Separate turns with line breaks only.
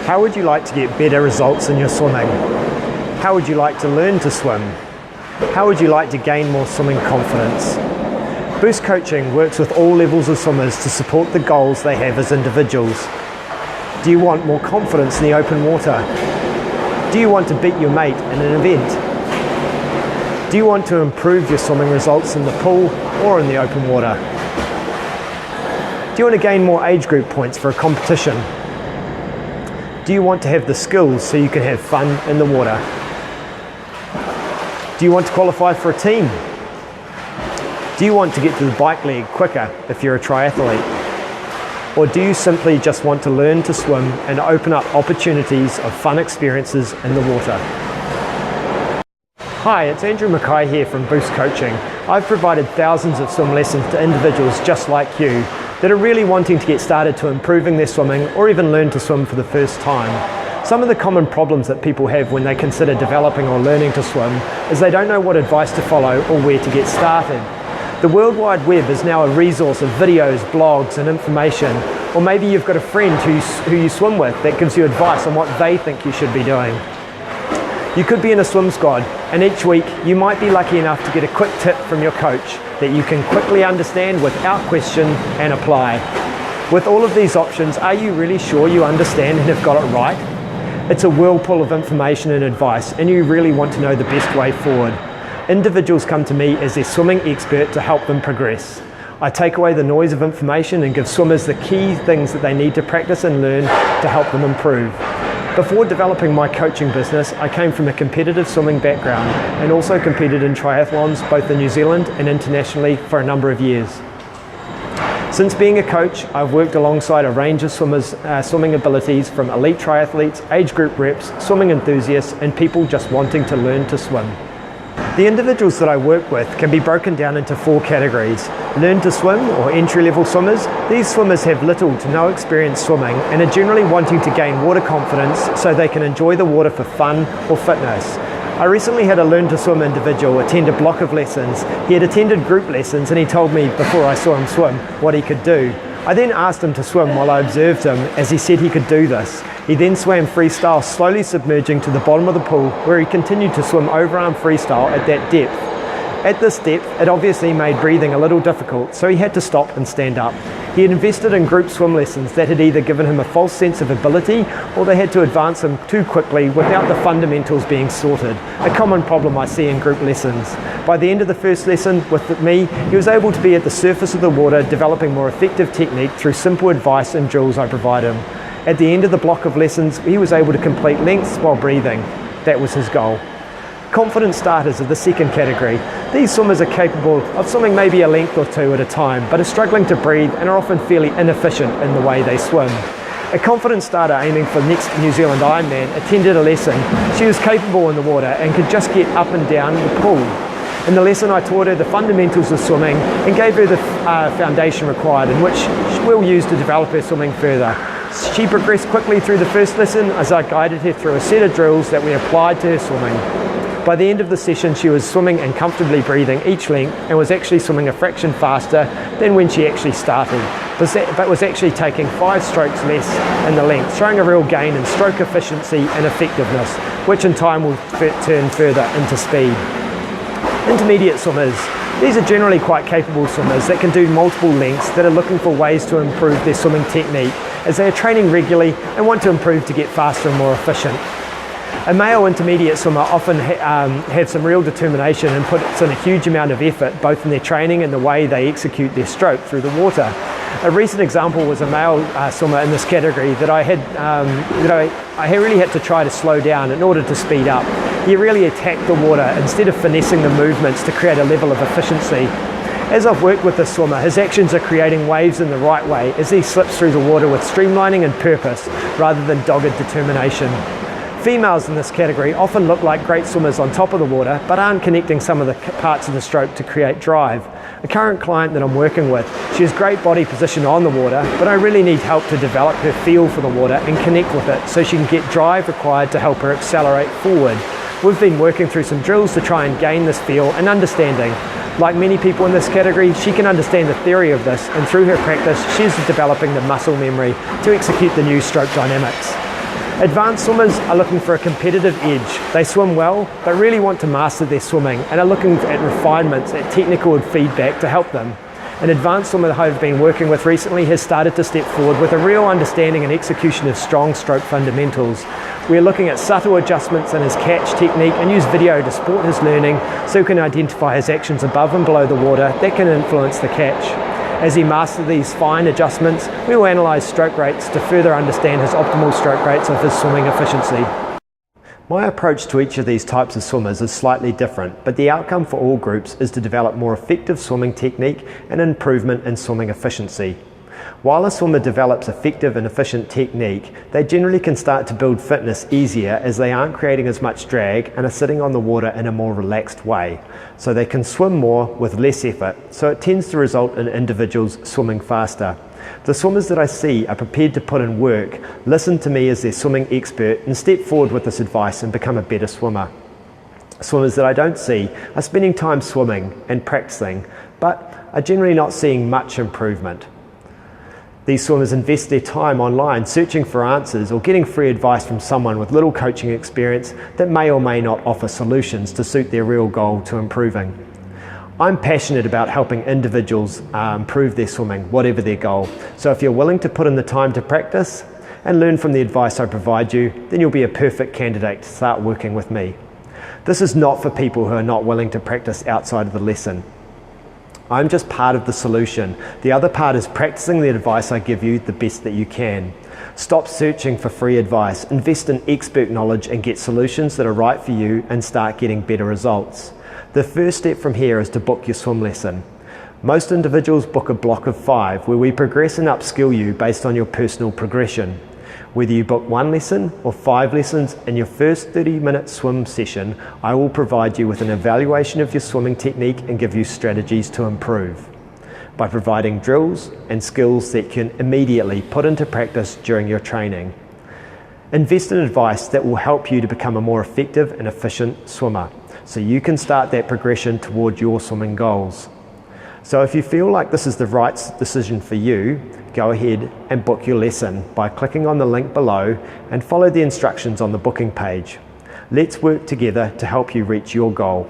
How would you like to get better results in your swimming? How would you like to learn to swim? How would you like to gain more swimming confidence? Boost Coaching works with all levels of swimmers to support the goals they have as individuals. Do you want more confidence in the open water? Do you want to beat your mate in an event? Do you want to improve your swimming results in the pool or in the open water? Do you want to gain more age group points for a competition? Do you want to have the skills so you can have fun in the water? Do you want to qualify for a team? Do you want to get to the bike leg quicker if you're a triathlete? Or do you simply just want to learn to swim and open up opportunities of fun experiences in the water? Hi, it's Andrew Mackay here from Boost Coaching. I've provided thousands of swim lessons to individuals just like you that are really wanting to get started to improving their swimming or even learn to swim for the first time. Some of the common problems that people have when they consider developing or learning to swim is they don't know what advice to follow or where to get started. The World Wide Web is now a resource of videos, blogs and information, or maybe you've got a friend who you swim with that gives you advice on what they think you should be doing. You could be in a swim squad, and each week you might be lucky enough to get a quick tip from your coach that you can quickly understand without question and apply. With all of these options, are you really sure you understand and have got it right? It's a whirlpool of information and advice, and you really want to know the best way forward. Individuals come to me as their swimming expert to help them progress. I take away the noise of information and give swimmers the key things that they need to practice and learn to help them improve. Before developing my coaching business, I came from a competitive swimming background and also competed in triathlons both in New Zealand and internationally for a number of years. Since being a coach, I've worked alongside a range of swimmers' swimming abilities from elite triathletes, age group reps, swimming enthusiasts and people just wanting to learn to swim. The individuals that I work with can be broken down into 4 categories. Learn to swim or entry-level swimmers. These swimmers have little to no experience swimming and are generally wanting to gain water confidence so they can enjoy the water for fun or fitness. I recently had a learn to swim individual attend a block of lessons. He had attended group lessons and he told me before I saw him swim what he could do. I then asked him to swim while I observed him as he said he could do this. He then swam freestyle, slowly submerging to the bottom of the pool where he continued to swim overarm freestyle at that depth. At this depth, it obviously made breathing a little difficult, so he had to stop and stand up. He had invested in group swim lessons that had either given him a false sense of ability or they had to advance him too quickly without the fundamentals being sorted, a common problem I see in group lessons. By the end of the first lesson with me, he was able to be at the surface of the water developing more effective technique through simple advice and drills I provide him. At the end of the block of lessons, he was able to complete lengths while breathing. That was his goal. Confident starters are the second category. These swimmers are capable of swimming maybe a length or 2 at a time, but are struggling to breathe and are often fairly inefficient in the way they swim. A confident starter aiming for the next New Zealand Ironman attended a lesson. She was capable in the water and could just get up and down the pool. In the lesson I taught her the fundamentals of swimming and gave her the foundation required in which she will use to develop her swimming further. She progressed quickly through the first lesson as I guided her through a set of drills that we applied to her swimming. By the end of the session, she was swimming and comfortably breathing each length and was actually swimming a fraction faster than when she actually started, but was actually taking 5 strokes less in the length, showing a real gain in stroke efficiency and effectiveness, which in time will turn further into speed. Intermediate swimmers. These are generally quite capable swimmers that can do multiple lengths that are looking for ways to improve their swimming technique as they are training regularly and want to improve to get faster and more efficient. A male intermediate swimmer often have some real determination and puts in a huge amount of effort both in their training and the way they execute their stroke through the water. A recent example was a male swimmer in this category that I really had to try to slow down in order to speed up. He really attacked the water instead of finessing the movements to create a level of efficiency. As I've worked with this swimmer, his actions are creating waves in the right way as he slips through the water with streamlining and purpose rather than dogged determination. Females in this category often look like great swimmers on top of the water but aren't connecting some of the parts of the stroke to create drive. A current client that I'm working with, she has great body position on the water, but I really need help to develop her feel for the water and connect with it so she can get drive required to help her accelerate forward. We've been working through some drills to try and gain this feel and understanding. Like many people in this category, she can understand the theory of this, and through her practice, she's developing the muscle memory to execute the new stroke dynamics. Advanced swimmers are looking for a competitive edge. They swim well, but really want to master their swimming and are looking at refinements, at technical feedback to help them. An advanced swimmer that I've been working with recently has started to step forward with a real understanding and execution of strong stroke fundamentals. We're looking at subtle adjustments in his catch technique and use video to support his learning so he can identify his actions above and below the water that can influence the catch. As he masters these fine adjustments, we will analyse stroke rates to further understand his optimal stroke rates of his swimming efficiency. My approach to each of these types of swimmers is slightly different, but the outcome for all groups is to develop more effective swimming technique and improvement in swimming efficiency. While a swimmer develops effective and efficient technique, they generally can start to build fitness easier as they aren't creating as much drag and are sitting on the water in a more relaxed way. So they can swim more with less effort, so it tends to result in individuals swimming faster. The swimmers that I see are prepared to put in work, listen to me as their swimming expert and step forward with this advice and become a better swimmer. Swimmers that I don't see are spending time swimming and practicing, but are generally not seeing much improvement. These swimmers invest their time online searching for answers or getting free advice from someone with little coaching experience that may or may not offer solutions to suit their real goal to improving. I'm passionate about helping individuals improve their swimming, whatever their goal. So if you're willing to put in the time to practice and learn from the advice I provide you, then you'll be a perfect candidate to start working with me. This is not for people who are not willing to practice outside of the lesson. I'm just part of the solution. The other part is practicing the advice I give you the best that you can. Stop searching for free advice, invest in expert knowledge and get solutions that are right for you and start getting better results. The first step from here is to book your swim lesson. Most individuals book a block of 5 where we progress and upskill you based on your personal progression. Whether you book 1 lesson or 5 lessons, in your first 30-minute swim session, I will provide you with an evaluation of your swimming technique and give you strategies to improve by providing drills and skills that you can immediately put into practice during your training. Invest in advice that will help you to become a more effective and efficient swimmer so you can start that progression toward your swimming goals. So if you feel like this is the right decision for you, go ahead and book your lesson by clicking on the link below and follow the instructions on the booking page. Let's work together to help you reach your goal.